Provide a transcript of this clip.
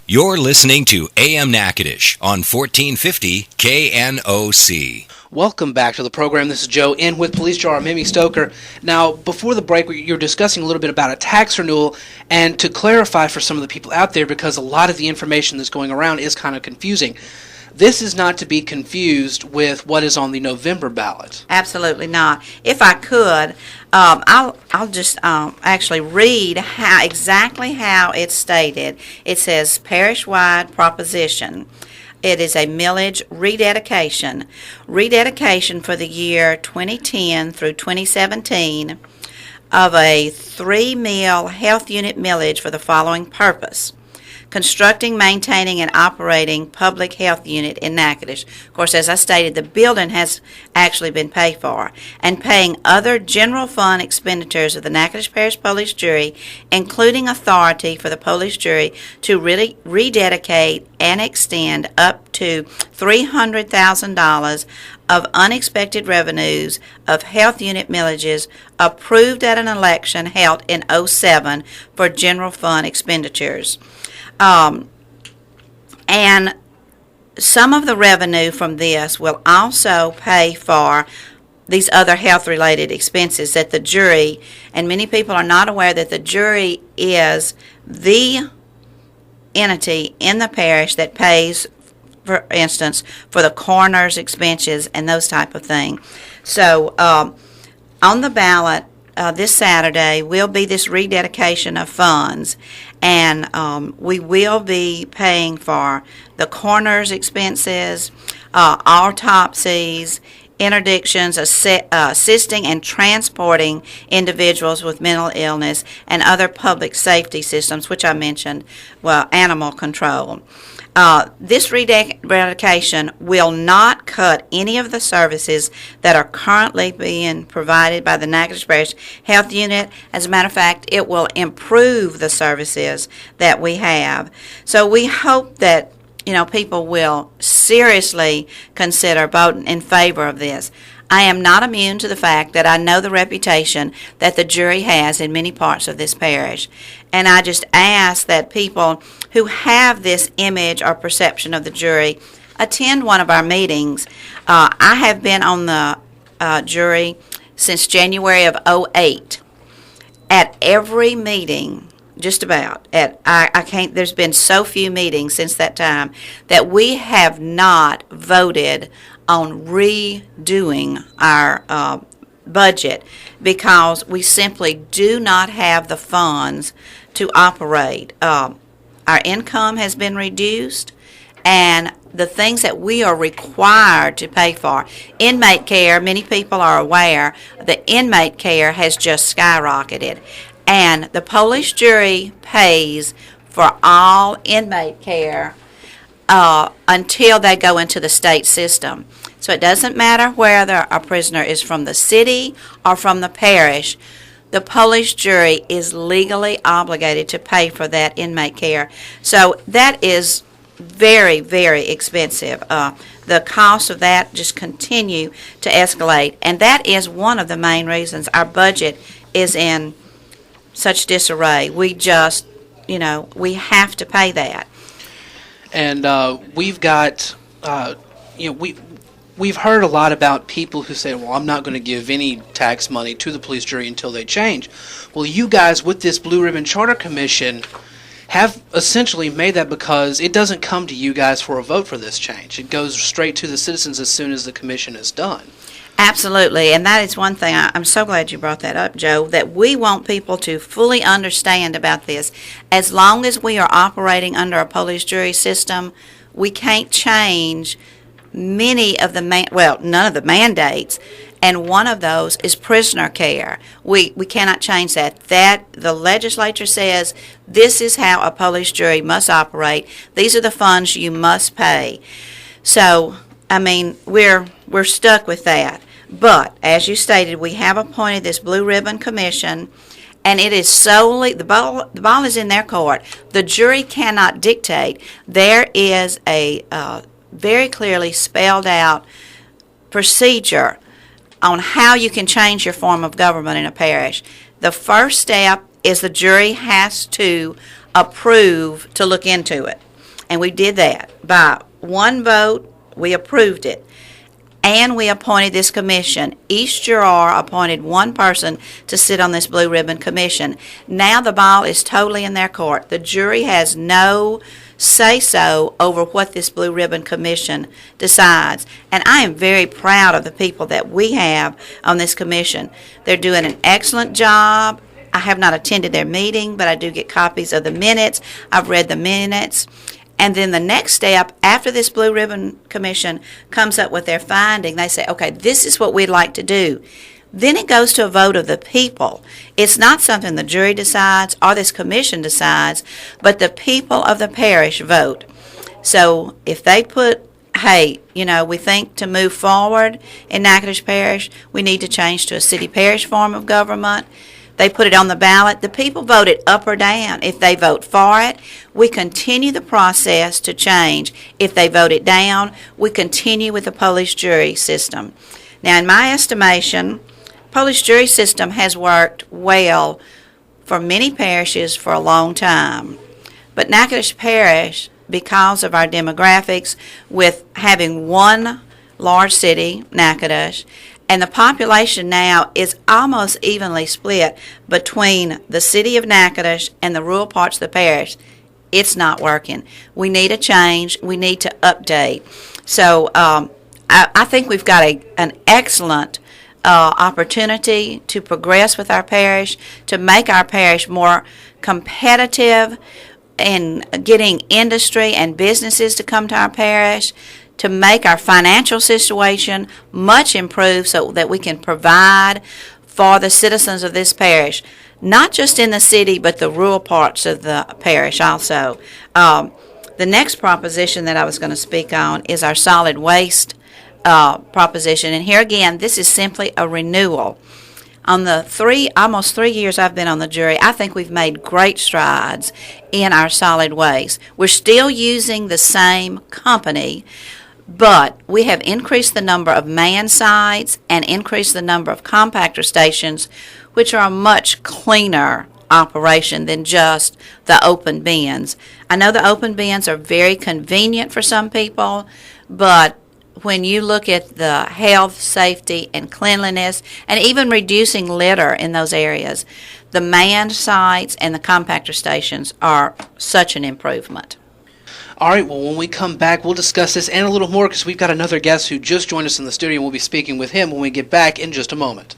You're listening to AM Natchitoches on 1450 KNOC. Welcome back to the program. This is Joe in with Police Juror Mimi Stoker. Now, before the break, you're discussing a little bit about a tax renewal, and to clarify for some of the people out there, because a lot of the information that's going around is kind of confusing, this is not to be confused with what is on the November ballot. Absolutely not. If I could, I'll just actually read exactly how it's stated. It says parish-wide proposition. It is a millage rededication. Rededication for the year 2010 through 2017 of a 3-meal health unit millage for the following purpose: constructing, maintaining, and operating public health unit in Natchitoches. Of course, as I stated, the building has actually been paid for, and paying other general fund expenditures of the Natchitoches Parish Police Jury, including authority for the police jury to really rededicate and extend up to $300,000 of unexpected revenues of health unit millages approved at an election held in '07 for general fund expenditures. And some of the revenue from this will also pay for these other health-related expenses that the jury, and many people are not aware that the jury is the entity in the parish that pays, for instance, for the coroner's expenses and those type of things. So on the ballot this Saturday will be this rededication of funds, and we will be paying for the coroner's expenses, autopsies, interdictions, assisting and transporting individuals with mental illness, and other public safety systems, which I mentioned, animal control. This rededication will not cut any of the services that are currently being provided by the Natchitoches Parish Health Unit. As a matter of fact, it will improve the services that we have. So we hope that people will seriously consider voting in favor of this. I am not immune to the fact that I know the reputation that the jury has in many parts of this parish. And I just ask that people who have this image or perception of the jury attend one of our meetings. I have been on the jury since January of '08. At every meeting, just about, there's been so few meetings since that time that we have not voted on redoing our budget because we simply do not have the funds to operate. Our income has been reduced, and the things that we are required to pay for, inmate care, many people are aware, the inmate care has just skyrocketed. And the police jury pays for all inmate care until they go into the state system. So it doesn't matter whether a prisoner is from the city or from the parish, the police jury is legally obligated to pay for that inmate care. So that is very, very expensive. The costs of that just continue to escalate, and that is one of the main reasons our budget is in such disarray. We just, we have to pay that. And we've got, we've heard a lot about people who say, well, I'm not going to give any tax money to the police jury until they change. Well, you guys with this Blue Ribbon Charter Commission have essentially made that, because it doesn't come to you guys for a vote for this change. It goes straight to the citizens as soon as the commission is done. Absolutely, and that is one thing, I'm so glad you brought that up, Joe, that we want people to fully understand about this. As long as we are operating under a police jury system, we can't change many of the, none of the mandates, and one of those is prisoner care. We cannot change that. The legislature says this is how a police jury must operate. These are the funds you must pay. So, we're stuck with that. But, as you stated, we have appointed this Blue Ribbon Commission, and it is solely, the ball is in their court. The jury cannot dictate. There is a very clearly spelled out procedure on how you can change your form of government in a parish. The first step is the jury has to approve to look into it. And we did that. By one vote, we approved it. And we appointed this commission. Each juror appointed one person to sit on this Blue Ribbon Commission. Now the ball is totally in their court. The jury has no say-so over what this Blue Ribbon Commission decides. And I am very proud of the people that we have on this commission. They're doing an excellent job. I have not attended their meeting, but I do get copies of the minutes. I've read the minutes. And then the next step, after this Blue Ribbon Commission comes up with their finding, they say, okay, this is what we'd like to do. Then it goes to a vote of the people. It's not something the jury decides or this commission decides, but the people of the parish vote. So if they put, hey, we think to move forward in Natchitoches Parish, we need to change to a city parish form of government. They put it on the ballot. The people vote it up or down. If they vote for it, we continue the process to change. If they vote it down, we continue with the Polish jury system. Now, in my estimation, Polish jury system has worked well for many parishes for a long time. But Natchitoches Parish, because of our demographics, with having one large city, Natchitoches, and the population now is almost evenly split between the city of Natchitoches and the rural parts of the parish. It's not working. We need a change. We need to update. So I think we've got an excellent opportunity to progress with our parish, to make our parish more competitive in getting industry and businesses to come to our parish, to make our financial situation much improved so that we can provide for the citizens of this parish, not just in the city, but the rural parts of the parish also. The next proposition that I was going to speak on is our solid waste proposition. And here again, this is simply a renewal. On the almost 3 years I've been on the jury, I think we've made great strides in our solid waste. We're still using the same company, but we have increased the number of man sites and increased the number of compactor stations, which are a much cleaner operation than just the open bins. I know the open bins are very convenient for some people, but when you look at the health, safety, and cleanliness, and even reducing litter in those areas, the manned sites and the compactor stations are such an improvement. All right, well, when we come back, we'll discuss this and a little more because we've got another guest who just joined us in the studio, and we'll be speaking with him when we get back in just a moment.